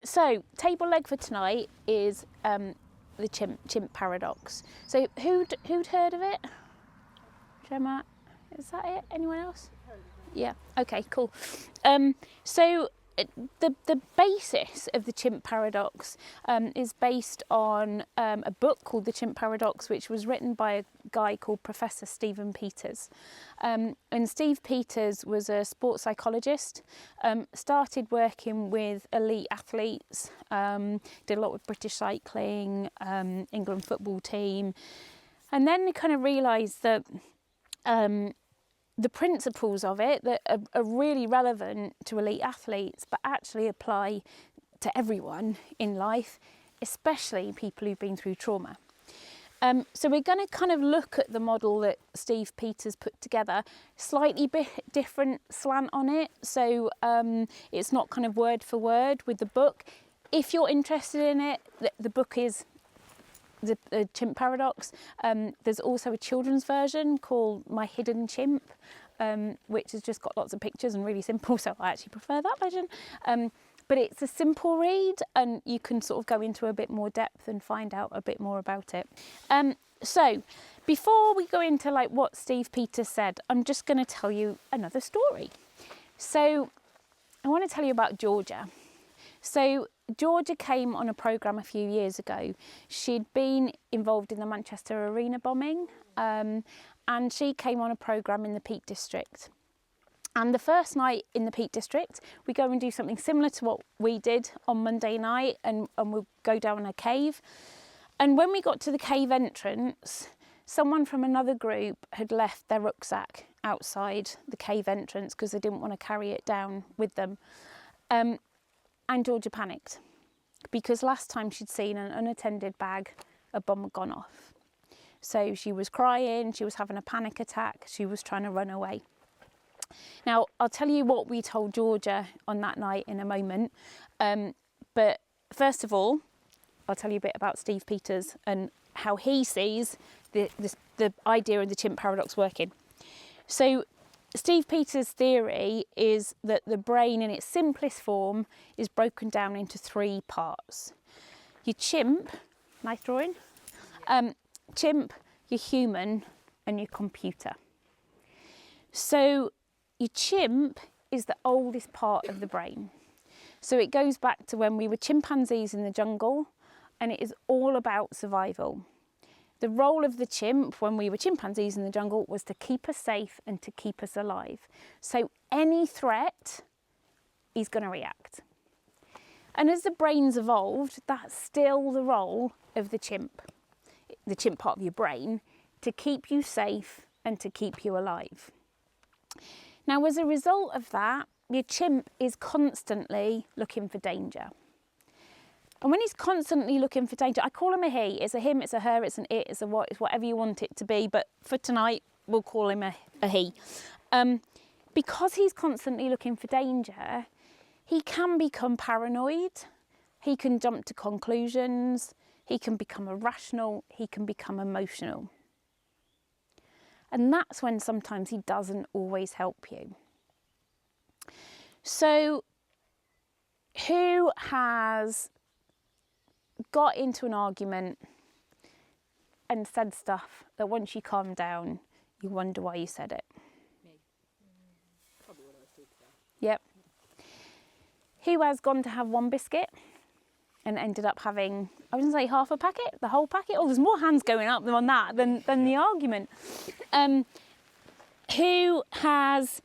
So table leg for tonight is the chimp paradox. So who'd heard of it? Gemma, is that it? Anyone else? Yeah. Okay. Cool. So the basis of the chimp paradox is based on a book called The Chimp Paradox, which was written by a guy called Professor Stephen Peters. And Steve Peters was a sports psychologist, started working with elite athletes, did a lot with British cycling, England football team, and then he kind of realised that the principles of it that are really relevant to elite athletes, but actually apply to everyone in life, especially people who've been through trauma. So we're going to kind of look at the model that Steve Peters put together, slightly bit different slant on it. So it's not kind of word for word with the book. If you're interested in it, the book is the Chimp Paradox. There's also a children's version called My Hidden Chimp, which has just got lots of pictures and really simple, so I actually prefer that version. But it's a simple read and you can sort of go into a bit more depth and find out a bit more about it. So before we go into like what Steve Peters said, I'm just going to tell you another story. So I want to tell you about Georgia. So Georgia came on a programme a few years ago. She'd been involved in the Manchester Arena bombing, and she came on a programme in the Peak District. And the first night in the Peak District, we go and do something similar to what we did on Monday night, and we'll go down a cave. And when we got to the cave entrance, someone from another group had left their rucksack outside the cave entrance because they didn't want to carry it down with them. And Georgia panicked because last time she'd seen an unattended bag, a bomb had gone off. So she was crying, she was having a panic attack, she was trying to run away. Now, I'll tell you what we told Georgia on that night in a moment. But first of all, I'll tell you a bit about Steve Peters and how he sees the idea of the chimp paradox working. So Steve Peters' theory is that the brain in its simplest form is broken down into three parts. Your chimp, nice drawing, chimp, your human and your computer. So your chimp is the oldest part of the brain. So it goes back to when we were chimpanzees in the jungle, and it is all about survival. The role of the chimp when we were chimpanzees in the jungle was to keep us safe and to keep us alive. So any threat, he's going to react. And as the brain's evolved, that's still the role of the chimp part of your brain, to keep you safe and to keep you alive. Now, as a result of that, your chimp is constantly looking for danger. And when he's constantly looking for danger, I call him a he. It's a him, it's a her, it's an it, it's a what, it's whatever you want it to be. But for tonight, we'll call him a he. Because he's constantly looking for danger, he can become paranoid. He can jump to conclusions. He can become irrational. He can become emotional. And that's when sometimes he doesn't always help you. So who has got into an argument and said stuff that once you calm down, you wonder why you said it? Me. Probably when I was talking about. Yep. Who has gone to have one biscuit and ended up having, I was going to say half a packet, the whole packet? Oh, there's more hands going up on that than the argument. Who has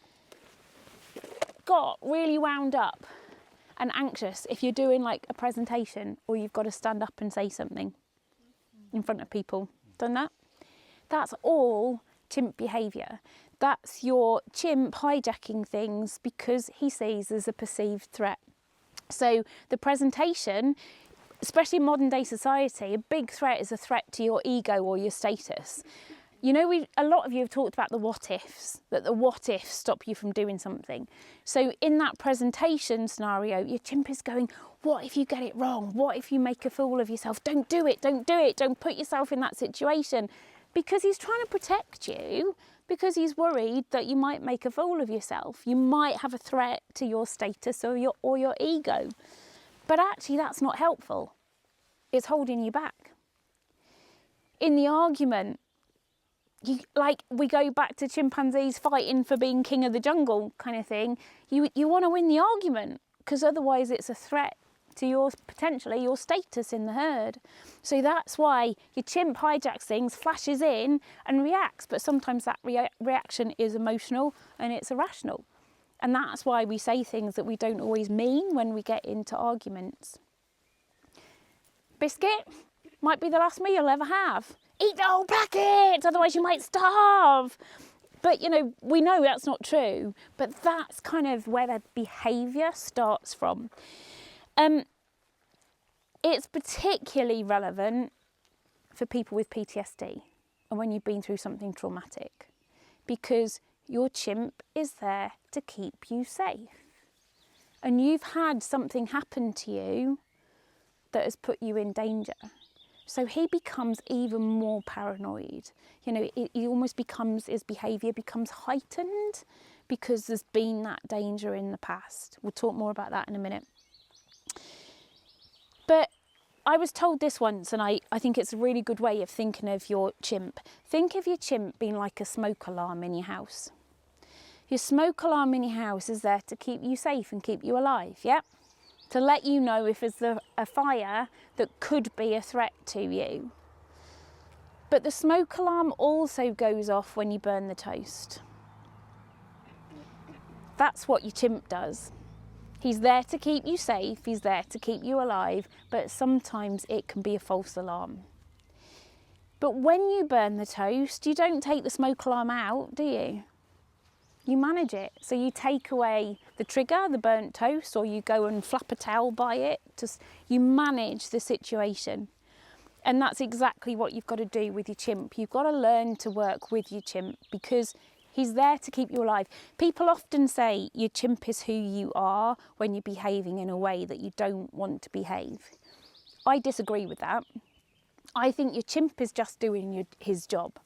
got really wound up and anxious if you're doing like a presentation or you've got to stand up and say something in front of people? Done that? That's all chimp behaviour. That's your chimp hijacking things because he sees there's a perceived threat. So the presentation, especially in modern day society, a big threat is a threat to your ego or your status. You know, a lot of you have talked about the what ifs, that the what ifs stop you from doing something. So in that presentation scenario, your chimp is going, what if you get it wrong? What if you make a fool of yourself? Don't do it, don't do it, don't put yourself in that situation. Because he's trying to protect you, because he's worried that you might make a fool of yourself. You might have a threat to your status or your ego. But actually that's not helpful. It's holding you back. In the argument, we go back to chimpanzees fighting for being king of the jungle kind of thing. You want to win the argument, because otherwise it's a threat to potentially your status in the herd. So that's why your chimp hijacks things, flashes in and reacts, but sometimes that reaction is emotional and it's irrational. And that's why we say things that we don't always mean when we get into arguments. Biscuit might be the last meal you'll ever have. Eat the whole packet, otherwise you might starve. But, we know that's not true, but that's kind of where the behaviour starts from. It's particularly relevant for people with PTSD and when you've been through something traumatic, because your chimp is there to keep you safe. And you've had something happen to you that has put you in danger. So he becomes even more paranoid. He almost becomes, his behaviour becomes heightened because there's been that danger in the past. We'll talk more about that in a minute. But I was told this once, and I think it's a really good way of thinking of your chimp. Think of your chimp being like a smoke alarm in your house. Your smoke alarm in your house is there to keep you safe and keep you alive, yeah? To let you know if there's a fire that could be a threat to you. But the smoke alarm also goes off when you burn the toast. That's what your chimp does. He's there to keep you safe, he's there to keep you alive, but sometimes it can be a false alarm. But when you burn the toast, you don't take the smoke alarm out, do you? You manage it. So you take away the trigger, the burnt toast, or you go and flap a towel by it. You manage the situation. And that's exactly what you've got to do with your chimp. You've got to learn to work with your chimp because he's there to keep you alive. People often say your chimp is who you are when you're behaving in a way that you don't want to behave. I disagree with that. I think your chimp is just doing his job.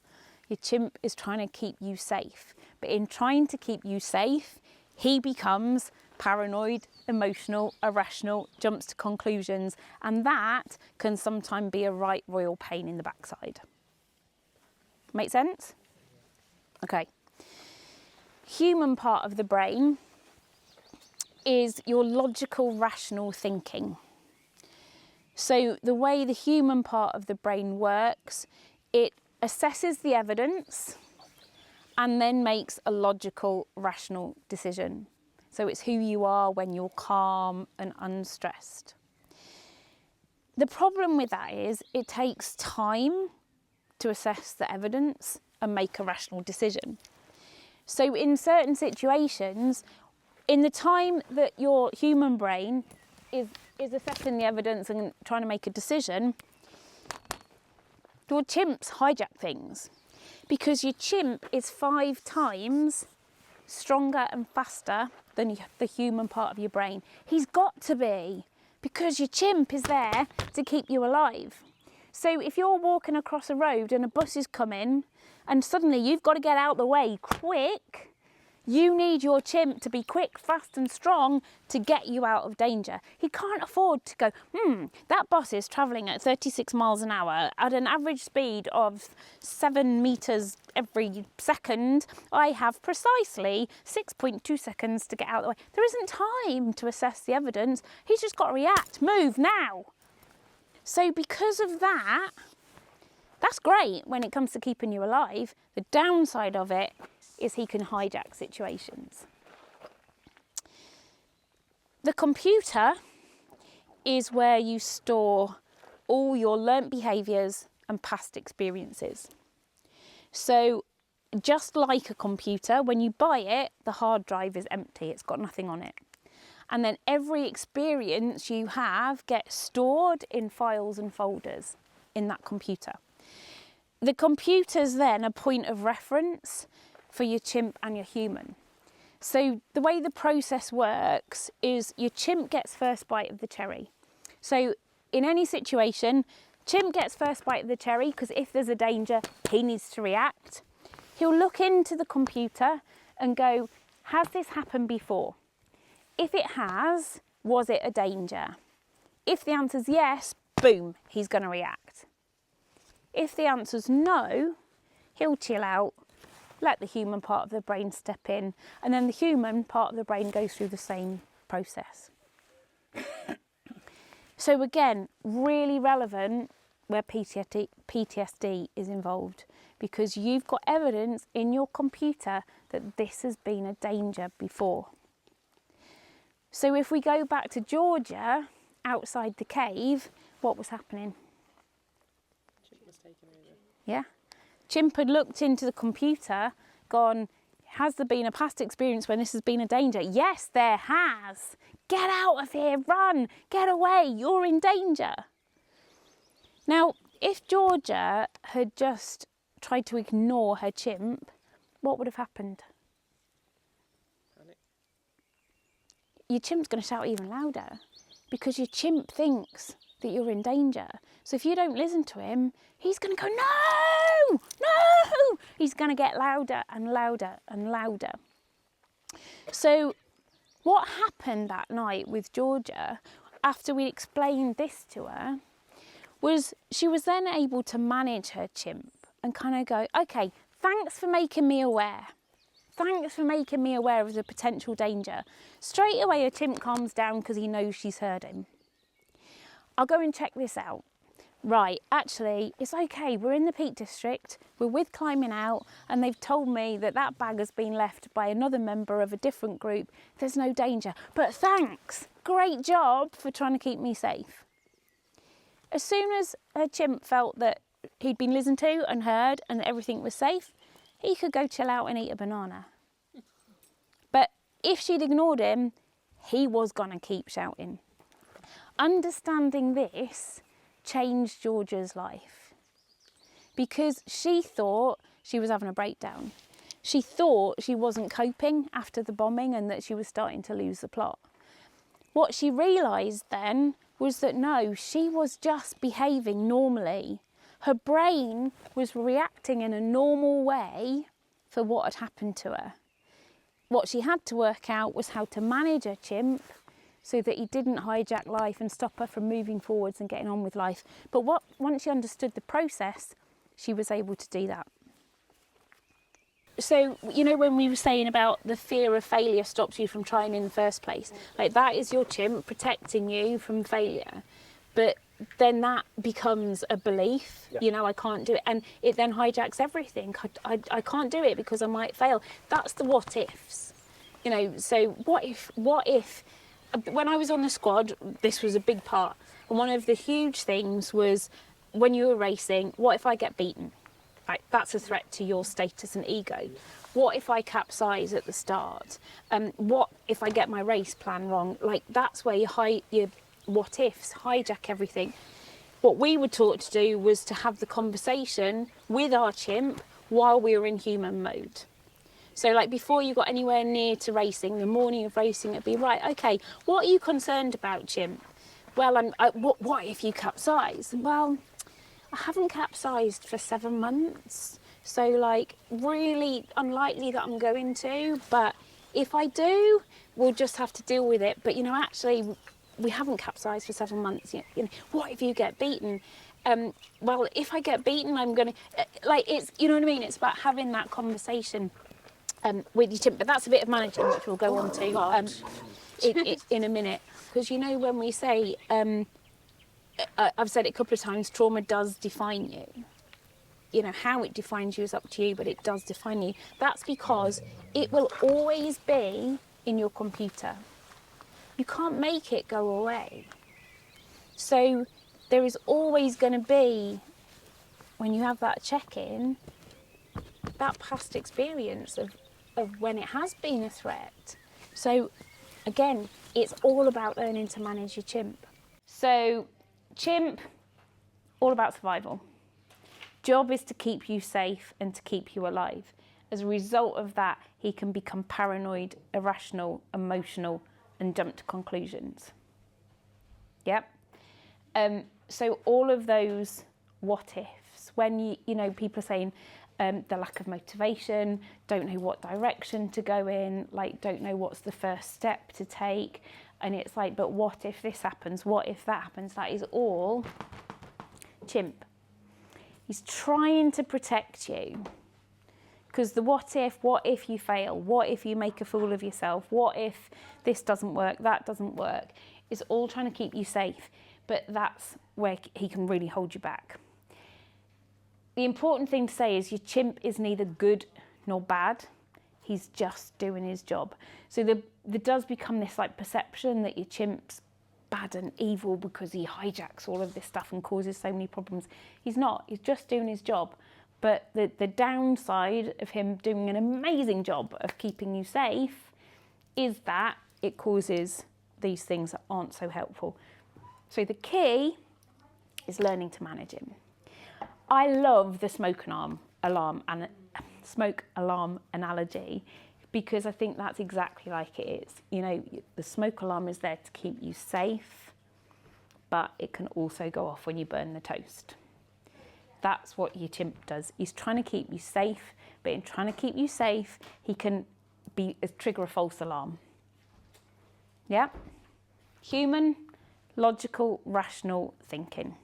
Your chimp is trying to keep you safe. But in trying to keep you safe, he becomes paranoid, emotional, irrational, jumps to conclusions, and that can sometimes be a right royal pain in the backside. Make sense? Okay. Human part of the brain is your logical, rational thinking. So the way the human part of the brain works, it assesses the evidence and then makes a logical, rational decision. So it's who you are when you're calm and unstressed. The problem with that is it takes time to assess the evidence and make a rational decision. So in certain situations, in the time that your human brain is assessing the evidence and trying to make a decision, your chimps hijack things. Because your chimp is 5 times stronger and faster than the human part of your brain. He's got to be, because your chimp is there to keep you alive. So if you're walking across a road and a bus is coming and suddenly you've got to get out the way quick, you need your chimp to be quick, fast and strong to get you out of danger. He can't afford to go, that bus is travelling at 36 miles an hour at an average speed of 7 metres every second. I have precisely 6.2 seconds to get out of the way. There isn't time to assess the evidence. He's just got to react, move now. So because of that, that's great when it comes to keeping you alive. The downside of it is he can hijack situations. The computer is where you store all your learnt behaviours and past experiences. So just like a computer, when you buy it, the hard drive is empty, it's got nothing on it. And then every experience you have gets stored in files and folders in that computer. The computer's then a point of reference for your chimp and your human. So the way the process works is your chimp gets first bite of the cherry. So in any situation, chimp gets first bite of the cherry because if there's a danger, he needs to react. He'll look into the computer and go, has this happened before? If it has, was it a danger? if the answer's yes, boom, he's going to react. If the answer's no, he'll chill out, let the human part of the brain step in, and then the human part of the brain goes through the same process. So again, really relevant where PTSD is involved, because you've got evidence in your computer that this has been a danger before. So if we go back to Georgia, outside the cave, what was happening? Chimp was taken over. Yeah. Chimp had looked into the computer, gone, has there been a past experience when this has been a danger? Yes, there has. Get out of here, run, get away, you're in danger. Now, if Georgia had just tried to ignore her chimp, what would have happened? Panic. Your chimp's going to shout even louder because your chimp thinks that you're in danger. So if you don't listen to him, he's going to go, no, no. He's going to get louder and louder and louder. So what happened that night with Georgia, after we explained this to her, was she was then able to manage her chimp and kind of go, okay, thanks for making me aware. Thanks for making me aware of the potential danger. Straight away, her chimp calms down because he knows she's heard him. I'll go and check this out. Right, actually, it's okay. We're in the Peak District. We're with Climbing Out, and they've told me that that bag has been left by another member of a different group. There's no danger. But thanks. Great job for trying to keep me safe. As soon as her chimp felt that he'd been listened to and heard and that everything was safe, he could go chill out and eat a banana. But if she'd ignored him, he was going to keep shouting. Understanding this changed Georgia's life because she thought she was having a breakdown. She thought she wasn't coping after the bombing and that she was starting to lose the plot. What she realised then was that no, she was just behaving normally. Her brain was reacting in a normal way for what had happened to her. What she had to work out was how to manage her chimp so that he didn't hijack life and stop her from moving forwards and getting on with life. But once she understood the process, she was able to do that. So, you know, when we were saying about the fear of failure stops you from trying in the first place, like that is your chimp protecting you from failure. But then that becomes a belief, you know, I can't do it. And it then hijacks everything. I can't do it because I might fail. That's the what ifs. You know, so what if, when I was on the squad, this was a big part. And one of the huge things was when you were racing, what if I get beaten? Right, that's a threat to your status and ego. What if I capsize at the start? What if I get my race plan wrong? Like that's where your what ifs hijack everything. What we were taught to do was to have the conversation with our chimp while we were in human mode. So like before you got anywhere near to racing, the morning of racing, it'd be right, okay, what are you concerned about, chimp? Well, what if you capsize? Well, I haven't capsized for 7 months. So like really unlikely that I'm going to, but if I do, we'll just have to deal with it. But you know, actually we haven't capsized for 7 months. You know, what if you get beaten? Well, if I get beaten, I'm going to, like it's, you know what I mean? It's about having that conversation with your chimp, but that's a bit of managing, which we'll go on to in a minute. Because you know, when we say, I've said it a couple of times, trauma does define you. You know, how it defines you is up to you, but it does define you. That's because it will always be in your computer. You can't make it go away. So there is always going to be, when you have that check-in, that past experience of when it has been a threat. So again, it's all about learning to manage your chimp. So chimp, all about survival. Job is to keep you safe and to keep you alive. As a result of that, he can become paranoid, irrational, emotional, and jump to conclusions. Yep. So all of those what ifs, when you know people are saying, the lack of motivation, don't know what direction to go in, like don't know what's the first step to take. And it's like, but what if this happens? What if that happens? That is all Chimp. He's trying to protect you. Because the what if you fail, what if you make a fool of yourself, what if this doesn't work, that doesn't work, is all trying to keep you safe. But that's where he can really hold you back. The important thing to say is your chimp is neither good nor bad. He's just doing his job. So there does become this like perception that your chimp's bad and evil because he hijacks all of this stuff and causes so many problems. He's not. He's just doing his job. But the downside of him doing an amazing job of keeping you safe is that it causes these things that aren't so helpful. So the key is learning to manage him. I love the smoke alarm analogy because I think that's exactly like it is. You know, the smoke alarm is there to keep you safe, but it can also go off when you burn the toast. That's what your chimp does. He's trying to keep you safe, but in trying to keep you safe, he can trigger a false alarm. Yeah? Human, logical, rational thinking.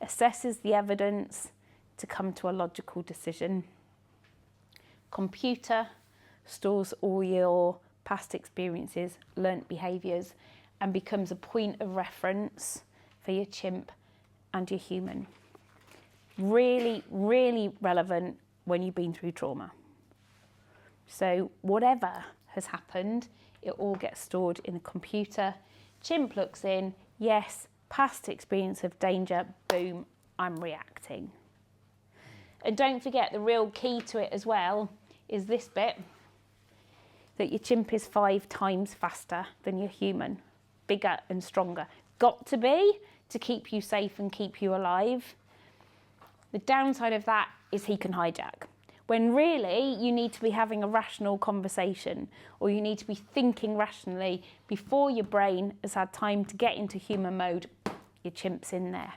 Assesses the evidence to come to a logical decision. Computer stores all your past experiences, learnt behaviours, and becomes a point of reference for your chimp and your human. Really, really relevant when you've been through trauma. So whatever has happened, it all gets stored in the computer. Chimp looks in, yes, past experience of danger, boom, I'm reacting. And don't forget, the real key to it as well is this bit, that your chimp is 5 times faster than your human, bigger and stronger. Got to be to keep you safe and keep you alive. The downside of that is he can hijack. When really you need to be having a rational conversation, or you need to be thinking rationally before your brain has had time to get into human mode, your chimp's in there,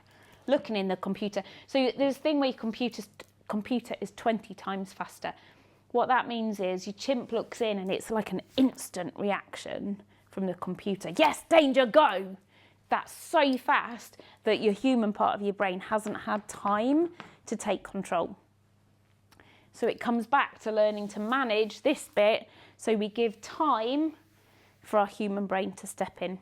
looking in the computer. So there's a thing where your computer is 20 times faster. What that means is your chimp looks in and it's like an instant reaction from the computer. Yes, danger, go! That's so fast that your human part of your brain hasn't had time to take control. So it comes back to learning to manage this bit, so we give time for our human brain to step in.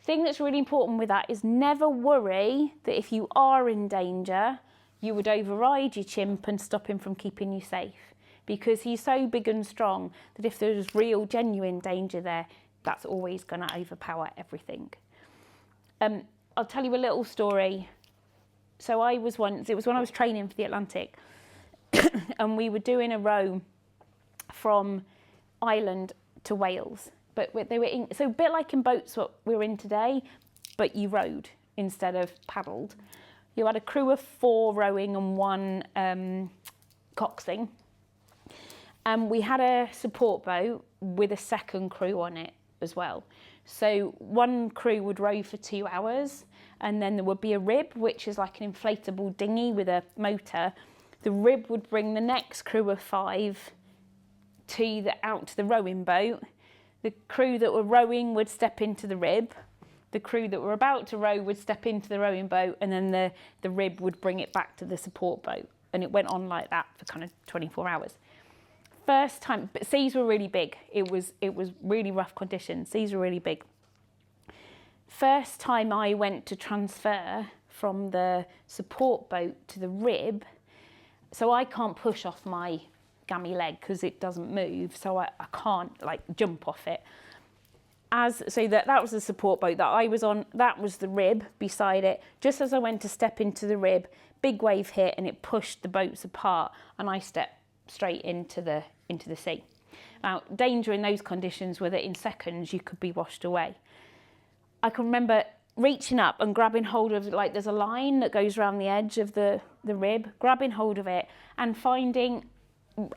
Thing that's really important with that is never worry that if you are in danger, you would override your chimp and stop him from keeping you safe, because he's so big and strong that if there's real, genuine danger there, that's always going to overpower everything. I'll tell you a little story. So it was when I was training for the Atlantic, and we were doing a row from Ireland to Wales. But they were so a bit like in boats what we're in today, but you rowed instead of paddled. You had a crew of 4 rowing and 1 coxing. And we had a support boat with a second crew on it as well. So one crew would row for 2 hours, and then there would be a rib, which is like an inflatable dinghy with a motor. The rib would bring the next crew of 5 out to the rowing boat. The crew that were rowing would step into the rib. The crew that were about to row would step into the rowing boat, and then the rib would bring it back to the support boat. And it went on like that for kind of 24 hours. First time, but seas were really big. It was really rough conditions. Seas were really big. First time I went to transfer from the support boat to the rib, so I can't push off my gammy leg because it doesn't move, so I can't like jump off it. So that was the support boat that I was on. That was the rib beside it. Just as I went to step into the rib, big wave hit and it pushed the boats apart, and I stepped straight into the sea. Now, danger in those conditions were that in seconds you could be washed away. I can remember reaching up and grabbing hold of, like there's a line that goes around the edge of the rib, grabbing hold of it and finding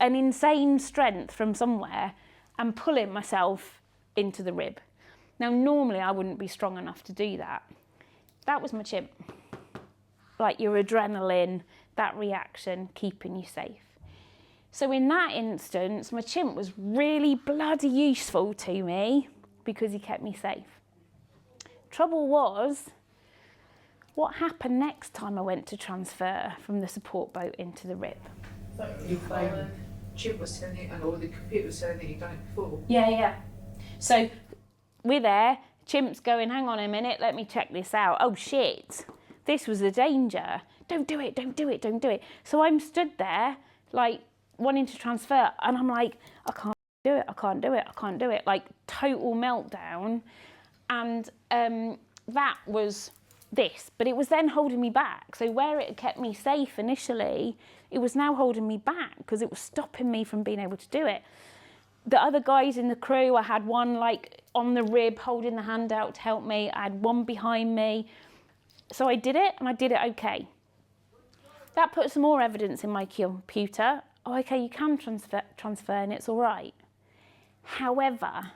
an insane strength from somewhere and pulling myself into the rib. Now, normally I wouldn't be strong enough to do that. That was my chimp. Like your adrenaline, that reaction keeping you safe. So in that instance, my chimp was really bloody useful to me because he kept me safe. Trouble was, what happened next time I went to transfer from the support boat into the rib? Chimp was telling you, and or the computer was saying that you'd done it before. Yeah. So we're there, Chimp's going, hang on a minute, let me check this out. Oh shit, this was a danger. Don't do it, don't do it, don't do it. So I'm stood there, like, wanting to transfer, and I'm like, I can't do it, I can't do it, I can't do it. Like, total meltdown. And that was this, but it was then holding me back. So where it had kept me safe initially, it was now holding me back because it was stopping me from being able to do it. The other guys in the crew, I had one like on the rib holding the hand out to help me. I had one behind me. So I did it, and I did it okay. That put some more evidence in my computer. Oh, okay, you can transfer and it's all right. However,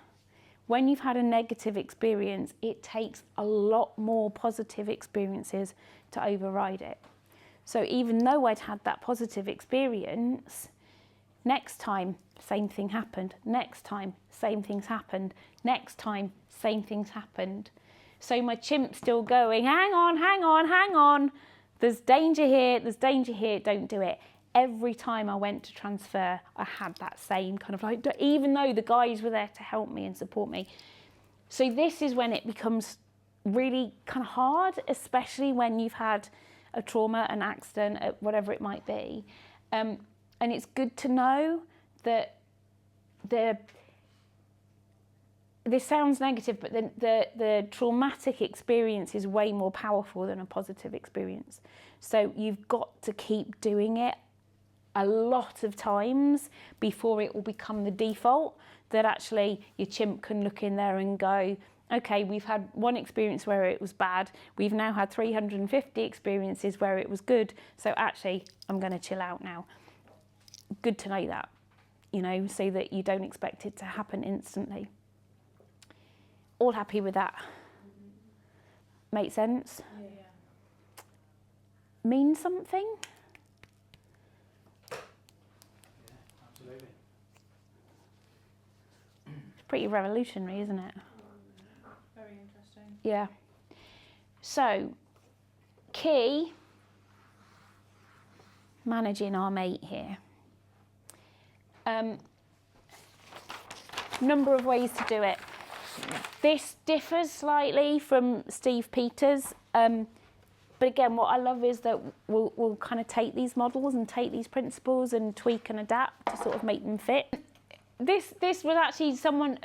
when you've had a negative experience, it takes a lot more positive experiences to override it. So even though I'd had that positive experience, next time, same thing happened. Next time, same things happened. Next time, same things happened. So my chimp's still going, hang on, hang on, hang on. There's danger here, don't do it. Every time I went to transfer, I had that same kind of like, even though the guys were there to help me and support me. So this is when it becomes really kind of hard, especially when you've had a trauma, an accident, whatever it might be. And it's good to know that this sounds negative, but the traumatic experience is way more powerful than a positive experience. So you've got to keep doing it a lot of times before it will become the default, that actually your chimp can look in there and go, okay, we've had one experience where it was bad, we've now had 350 experiences where it was good, so actually I'm going to chill out now. Good to know that, you know, so that you don't expect it to happen instantly. All happy with that? Make sense? Yeah. Mean something? Absolutely. It's pretty revolutionary, isn't it? Very interesting. Yeah. So, key, managing our mate here. Number of ways to do it. This differs slightly from Steve Peters, but again, what I love is that we'll kind of take these models and take these principles and tweak and adapt to sort of make them fit. This was actually someone,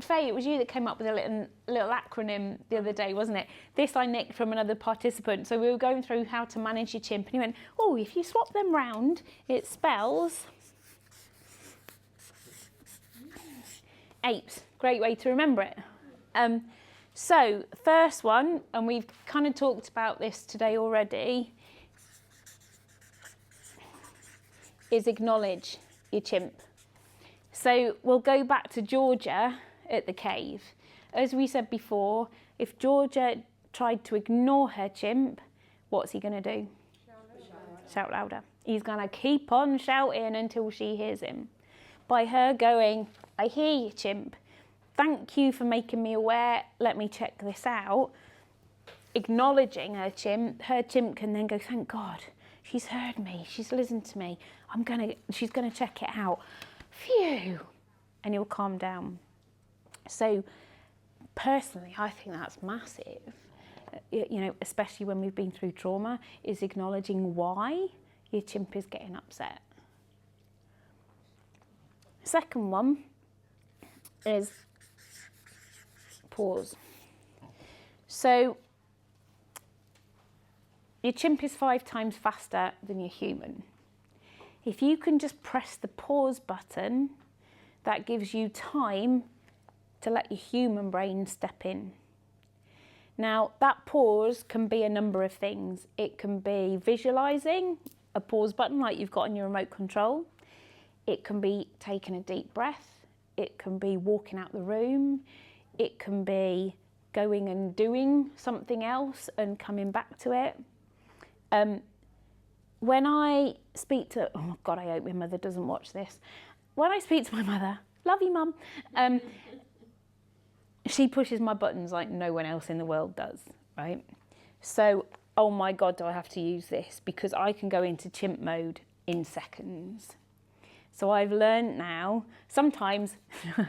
Faye, it was you that came up with a little acronym the other day, wasn't it? This I nicked from another participant. So we were going through how to manage your chimp, and he went, oh, if you swap them round, it spells apes. Great way to remember it. So first one, and we've kind of talked about this today already, is acknowledge your chimp. So we'll go back to Georgia at the cave. As we said before, if Georgia tried to ignore her chimp, what's he going to do? Shout louder. He's going to keep on shouting until she hears him. By her going, I hear you, chimp. Thank you for making me aware. Let me check this out. Acknowledging her chimp can then go, thank God, she's heard me. She's listened to me. She's gonna check it out. Phew. And he'll calm down. So personally, I think that's massive. You know, especially when we've been through trauma, is acknowledging why your chimp is getting upset. Second one is pause. So your chimp is 5 times faster than your human. If you can just press the pause button, that gives you time to let your human brain step in. Now, that pause can be a number of things. It can be visualizing a pause button like you've got on your remote control. It can be taking a deep breath. It can be walking out the room. It can be going and doing something else and coming back to it. when I speak to, oh God, I hope my mother doesn't watch this. When I speak to my mother, love you, Mum, she pushes my buttons like no one else in the world does, right? So, oh my God, do I have to use this? Because I can go into chimp mode in seconds. So I've learned now, sometimes,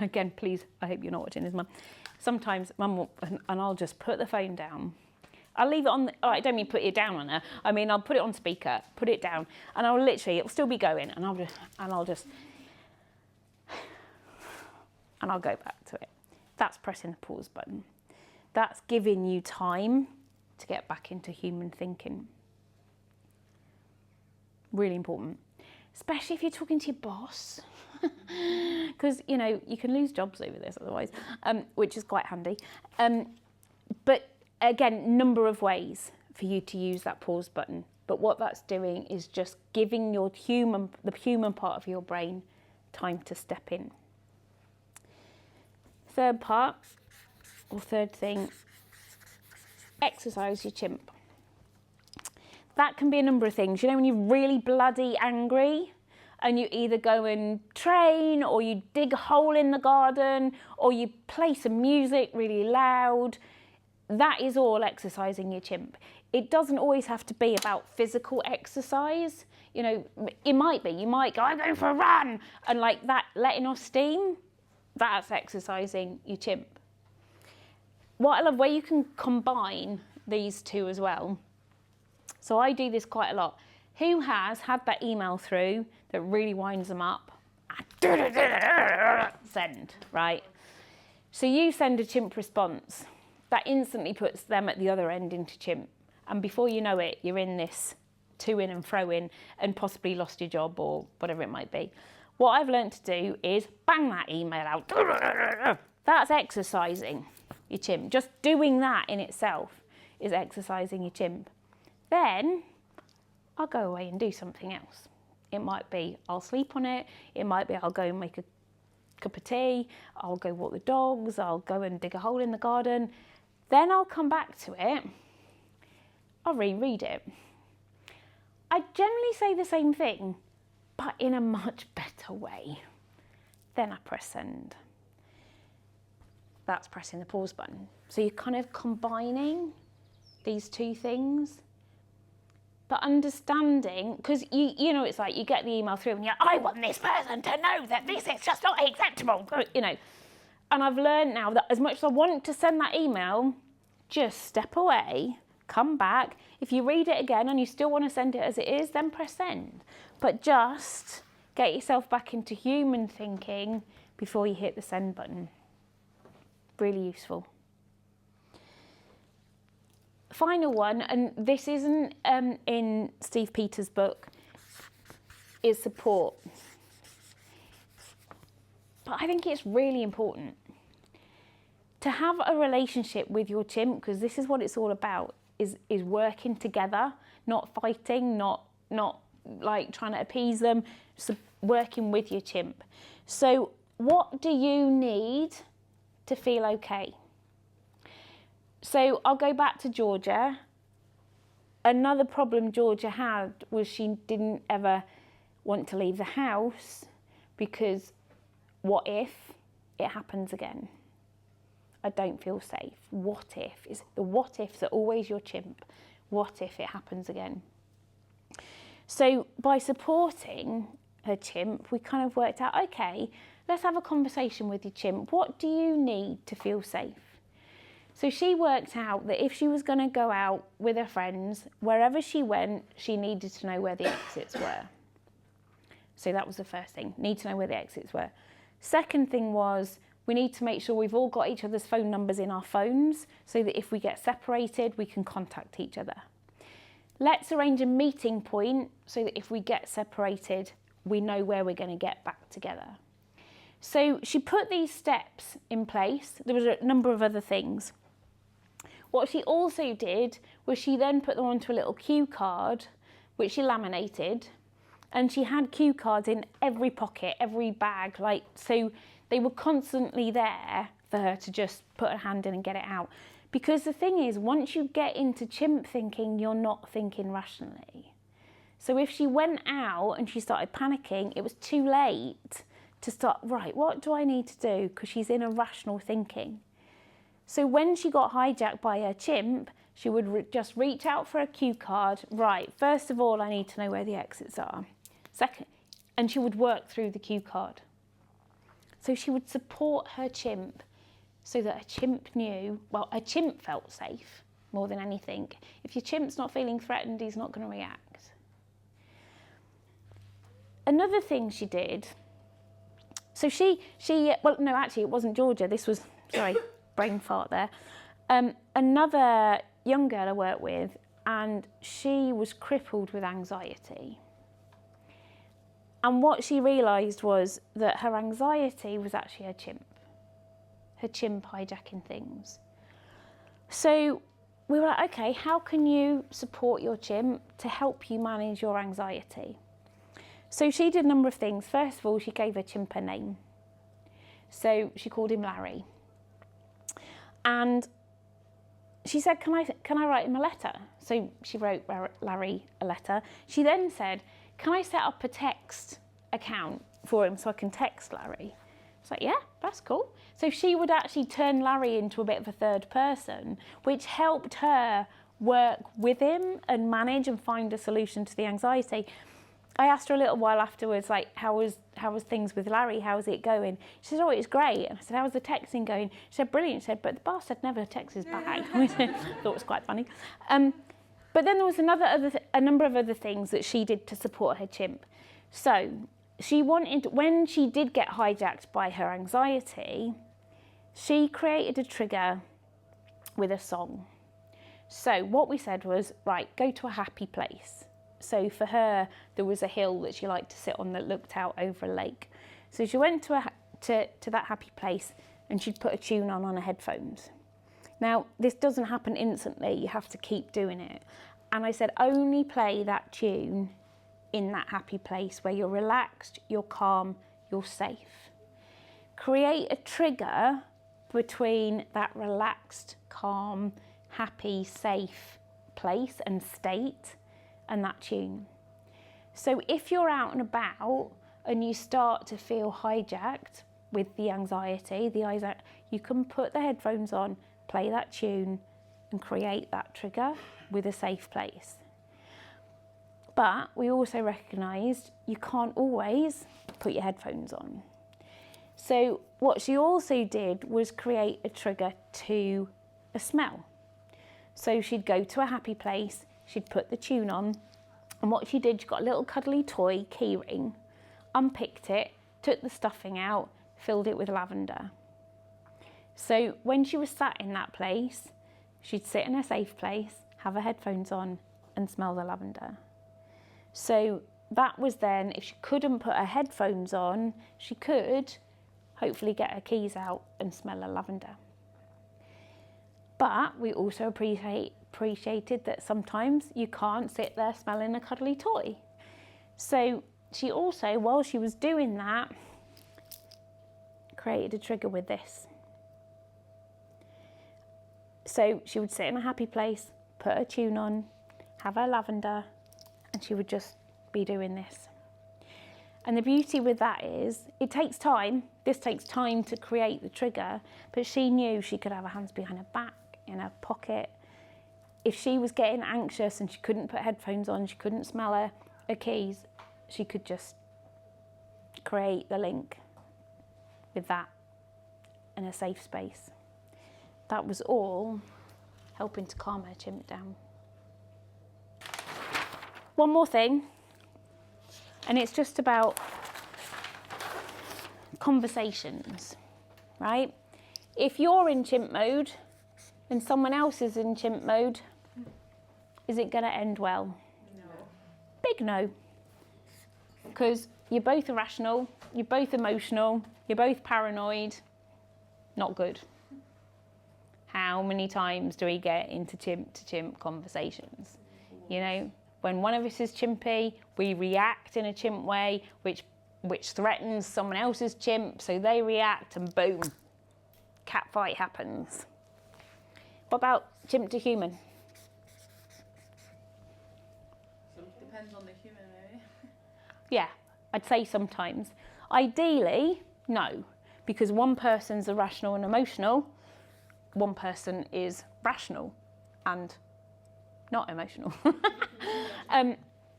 again, please, I hope you're not watching this, Mum. Sometimes Mum will, and I'll just put the phone down. I'll leave it on, I don't mean put it down on her. I mean, I'll put it on speaker, put it down, and I'll literally, it'll still be going, and I'll go back to it. That's pressing the pause button. That's giving you time to get back into human thinking. Really important. Especially if you're talking to your boss, because, you know, you can lose jobs over this otherwise, which is quite handy. But again, number of ways for you to use that pause button. But what that's doing is just giving the human part of your brain time to step in. Third part, or third thing, exercise your chimp. That can be a number of things. You know, when you're really bloody angry and you either go and train, or you dig a hole in the garden, or you play some music really loud, that is all exercising your chimp. It doesn't always have to be about physical exercise. You know, it might be, you might go, I'm going for a run, and like that, letting off steam, that's exercising your chimp. What I love, where you can combine these two as well. So I do this quite a lot. Who has had that email through that really winds them up? Send, right? So you send a chimp response. That instantly puts them at the other end into chimp. And before you know it, you're in this to in and fro in and possibly lost your job or whatever it might be. What I've learned to do is bang that email out. That's exercising your chimp. Just doing that in itself is exercising your chimp. Then I'll go away and do something else. It might be I'll sleep on it. It might be I'll go and make a cup of tea. I'll go walk the dogs. I'll go and dig a hole in the garden. Then I'll come back to it. I'll reread it. I generally say the same thing, but in a much better way. Then I press send. That's pressing the pause button. So you're kind of combining these two things. But understanding, because you know, it's like you get the email through and you're, I want this person to know that this is just not acceptable, you know. And I've learned now that as much as I want to send that email, just step away, come back. If you read it again and you still want to send it as it is, then press send. But just get yourself back into human thinking before you hit the send button. Really useful. Final one, and this isn't in Steve Peters' book, is support. But I think it's really important to have a relationship with your chimp, because this is what it's all about, is working together, not fighting, not like trying to appease them, so working with your chimp. So what do you need to feel okay? So I'll go back to Georgia. Another problem Georgia had was she didn't ever want to leave the house because what if it happens again? I don't feel safe. What if? The what ifs are always your chimp. What if it happens again? So by supporting her chimp, we kind of worked out, okay, let's have a conversation with your chimp. What do you need to feel safe? So she worked out that if she was going to go out with her friends, wherever she went, she needed to know where the exits were. So that was the first thing, need to know where the exits were. Second thing was, we need to make sure we've all got each other's phone numbers in our phones so that if we get separated, we can contact each other. Let's arrange a meeting point so that if we get separated, we know where we're going to get back together. So she put these steps in place. There was a number of other things. What she also did was she then put them onto a little cue card, which she laminated, and she had cue cards in every pocket, every bag, like, so they were constantly there for her to just put her hand in and get it out. Because the thing is, once you get into chimp thinking, you're not thinking rationally. So if she went out and she started panicking, it was too late to start, right, what do I need to do? Because she's in irrational thinking. So when she got hijacked by her chimp, she would just reach out for a cue card. Right, first of all, I need to know where the exits are. Second, and she would work through the cue card. So she would support her chimp so that a chimp knew, well, a chimp felt safe more than anything. If your chimp's not feeling threatened, he's not going to react. Another thing she did, so well, no, actually, it wasn't Georgia. This was, sorry, brain fart there. Another young girl I worked with, and she was crippled with anxiety. And what she realised was that her anxiety was actually her chimp hijacking things. So we were like, okay, how can you support your chimp to help you manage your anxiety? So she did a number of things. First of all, she gave her chimp a name. So she called him Larry. And she said, can I write him a letter? So she wrote Larry a letter. She then said, can I set up a text account for him so I can text Larry? I was like, yeah, that's cool. So she would actually turn Larry into a bit of a third person, which helped her work with him and manage and find a solution to the anxiety. I asked her a little while afterwards, like, how was things with Larry? How's it going? She said, oh, it's great. And I said, how's the texting going? She said, brilliant. She said, but the bastard never texts us back. I thought it was quite funny. But then there was a number of other things that she did to support her chimp. So she wanted, when she did get hijacked by her anxiety, she created a trigger with a song. So what we said was, right, go to a happy place. So for her, there was a hill that she liked to sit on that looked out over a lake. So she went to that happy place and she'd put a tune on her headphones. Now, this doesn't happen instantly. You have to keep doing it. And I said, only play that tune in that happy place where you're relaxed, you're calm, you're safe. Create a trigger between that relaxed, calm, happy, safe place and state and that tune. So if you're out and about and you start to feel hijacked with the anxiety, you can put the headphones on, play that tune and create that trigger with a safe place. But we also recognised you can't always put your headphones on. So what she also did was create a trigger to a smell. So she'd go to a happy place, she'd put the tune on, and what she did, she got a little cuddly toy key ring, unpicked it, took the stuffing out, filled it with lavender. So when she was sat in that place, she'd sit in a safe place, have her headphones on, and smell the lavender. So that was then, if she couldn't put her headphones on, she could hopefully get her keys out and smell the lavender. But we also appreciated that sometimes you can't sit there smelling a cuddly toy. So she also, while she was doing that, created a trigger with this. So she would sit in a happy place, put her tune on, have her lavender, and she would just be doing this. And the beauty with that is, it takes time. This takes time to create the trigger, but she knew she could have her hands behind her back, in her pocket. If she was getting anxious and she couldn't put headphones on, she couldn't smell her keys, she could just create the link with that in a safe space. That was all helping to calm her chimp down. One more thing, and it's just about conversations, right? If you're in chimp mode and someone else is in chimp mode, is it going to end well? No. Big no. Because you're both irrational, you're both emotional, you're both paranoid. Not good. How many times do we get into chimp to chimp conversations? You know, when one of us is chimpy, we react in a chimp way, which threatens someone else's chimp, so they react and boom, cat fight happens. What about chimp to human? depends on the human, maybe. Yeah, I'd say sometimes. Ideally, no, because one person's irrational and emotional, one person is rational and not emotional.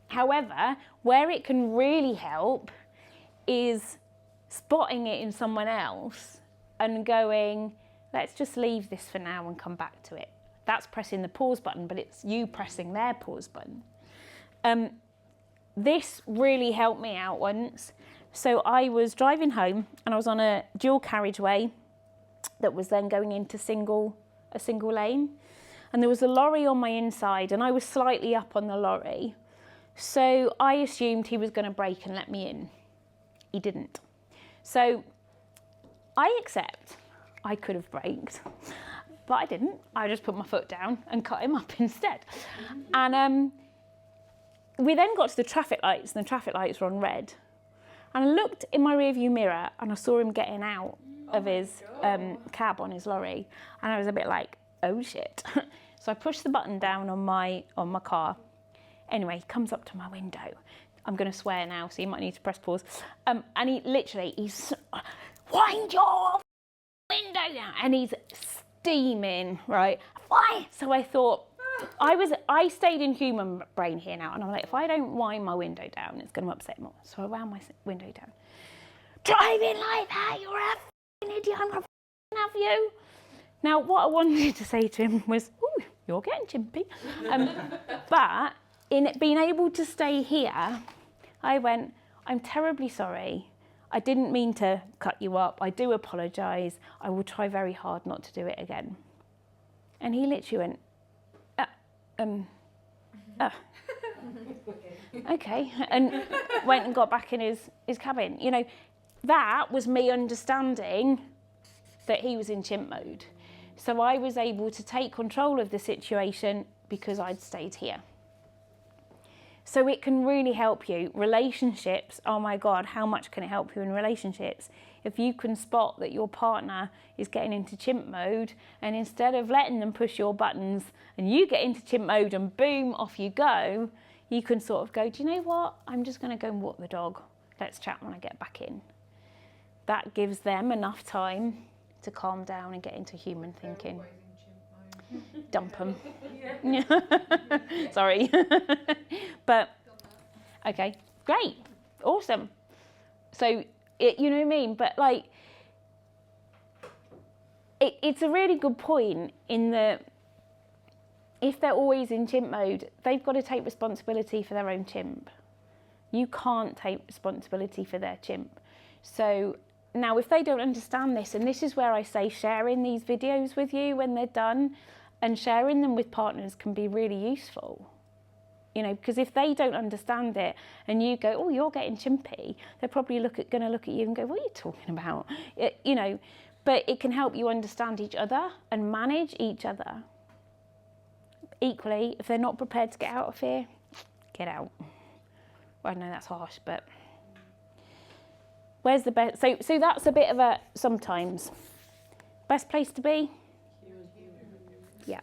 However, where it can really help is spotting it in someone else and going, let's just leave this for now and come back to it. That's pressing the pause button, but it's you pressing their pause button. This really helped me out once. So I was driving home and I was on a dual carriageway that was then going into a single lane. And there was a lorry on my inside and I was slightly up on the lorry. So I assumed he was going to brake and let me in. He didn't. So I accept I could have braked, but I didn't. I just put my foot down and cut him up instead. And we then got to the traffic lights and the traffic lights were on red. And I looked in my rearview mirror and I saw him getting out of his cab on his lorry. And I was a bit like, oh shit. So I pushed the button down on my car. Anyway, he comes up to my window. I'm going to swear now, so you might need to press pause. And he's, wind your window down. And he's steaming, right? Why? So I thought, I stayed in human brain here now. And I'm like, if I don't wind my window down, it's going to upset more. So I wound my window down. Driving like that, you're a f***ing idiot. I'm going to have you. Now, what I wanted to say to him was, ooh, you're getting chimpy. But in being able to stay here, I went, I'm terribly sorry. I didn't mean to cut you up. I do apologise. I will try very hard not to do it again. And he literally went, okay, and went and got back in his cabin. You know, that was me understanding that he was in chimp mode. So I was able to take control of the situation because I'd stayed here. So it can really help you. Relationships, oh my God, how much can it help you in relationships? If you can spot that your partner is getting into chimp mode, and instead of letting them push your buttons and you get into chimp mode and boom, off you go, you can sort of go, do you know what? I'm just going to go and walk the dog. Let's chat when I get back in. That gives them enough time to calm down and get into human thinking. Dump them. Yeah. Sorry. But, okay, great, awesome. So, you know what I mean? But like, it's a really good point in that if they're always in chimp mode, they've got to take responsibility for their own chimp. You can't take responsibility for their chimp. So now if they don't understand this, and this is where I say sharing these videos with you when they're done, and sharing them with partners can be really useful. You know, because if they don't understand it and you go, oh, you're getting chimpy, they're probably going to look at you and go, what are you talking about? You know, but it can help you understand each other and manage each other. Equally, if they're not prepared to get out of here, get out. Well, I know that's harsh, but where's the best? So that's a bit of a sometimes. Best place to be? Yeah.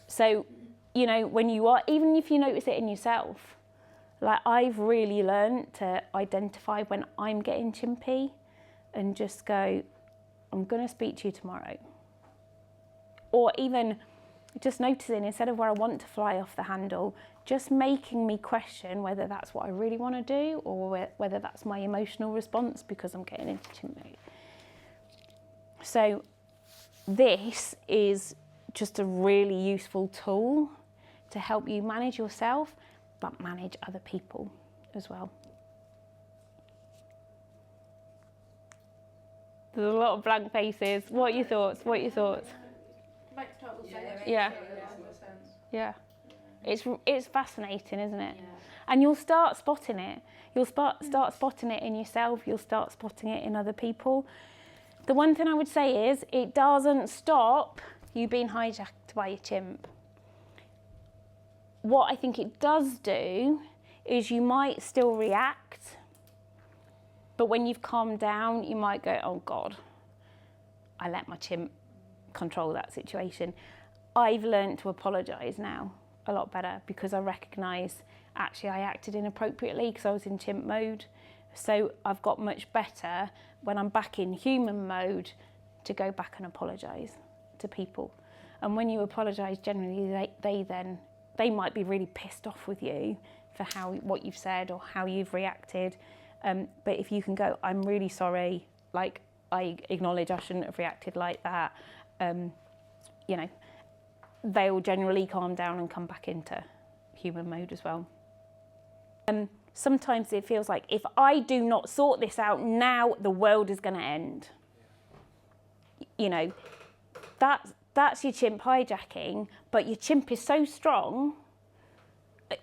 So, you know, when you are, even if you notice it in yourself, like I've really learned to identify when I'm getting chimpy and just go, I'm going to speak to you tomorrow. Or even just noticing, instead of where I want to fly off the handle, just making me question whether that's what I really want to do or whether that's my emotional response because I'm getting into chimp mode. So this is just a really useful tool to help you manage yourself, but manage other people as well. There's a lot of blank faces. What are your thoughts? What are your thoughts? Makes total sense. Yeah. Yeah. It's fascinating, isn't it? Yeah. And you'll start spotting it. You'll start spotting it in yourself. You'll start spotting it in other people. The one thing I would say is it doesn't stop you being hijacked by your chimp. What I think it does do is you might still react, but when you've calmed down, you might go, oh God, I let my chimp control that situation. I've learned to apologise now. a lot better because I recognise actually I acted inappropriately because I was in chimp mode. So I've got much better when I'm back in human mode to go back and apologise to people. And when you apologise, generally they might be really pissed off with you for what you've said or how you've reacted. But if you can go, I'm really sorry, like I acknowledge I shouldn't have reacted like that, you know, they'll generally calm down and come back into human mode as well. Sometimes it feels like if I do not sort this out now, the world is going to end. You know, that's your chimp hijacking, but your chimp is so strong,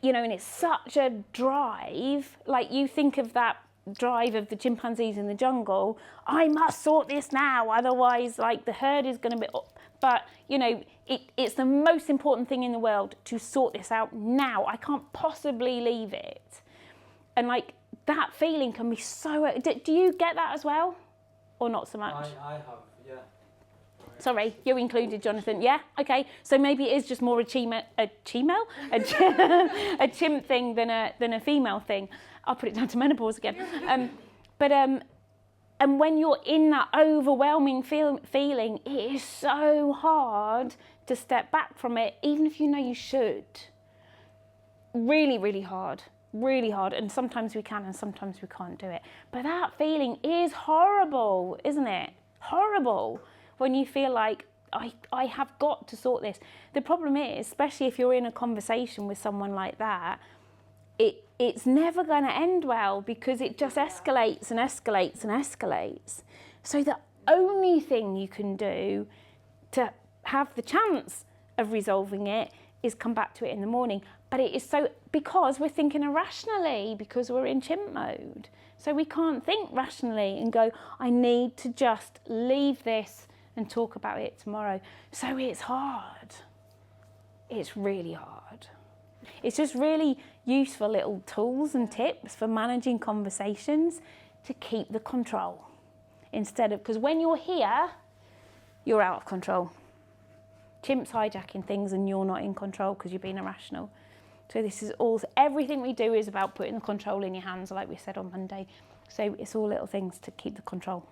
you know, and it's such a drive. Like you think of that drive of the chimpanzees in the jungle, I must sort this now, otherwise like the herd is going to be up. But, you know, it's the most important thing in the world to sort this out now. I can't possibly leave it. And like that feeling can be so... Do you get that as well? Or not so much? I have, yeah. Sorry, you included, Jonathan. Yeah? Okay. So maybe it is just more a chimp thing than a female thing. I'll put it down to menopause again. And when you're in that overwhelming feeling, it is so hard to step back from it, even if you know you should. Really, really hard. Really hard. And sometimes we can and sometimes we can't do it. But that feeling is horrible, isn't it? Horrible. When you feel like, I have got to sort this. The problem is, especially if you're in a conversation with someone like that, it's never going to end well because it just escalates and escalates and escalates. So the only thing you can do to have the chance of resolving it is come back to it in the morning. But it is so, because we're thinking irrationally, because we're in chimp mode. So we can't think rationally and go, I need to just leave this and talk about it tomorrow. So it's hard. It's really hard. It's just really useful little tools and tips for managing conversations to keep the control. Instead of, because when you're here, you're out of control. Chimp's hijacking things and you're not in control because you're being irrational. So this is all, everything we do is about putting the control in your hands, like we said on Monday. So it's all little things to keep the control.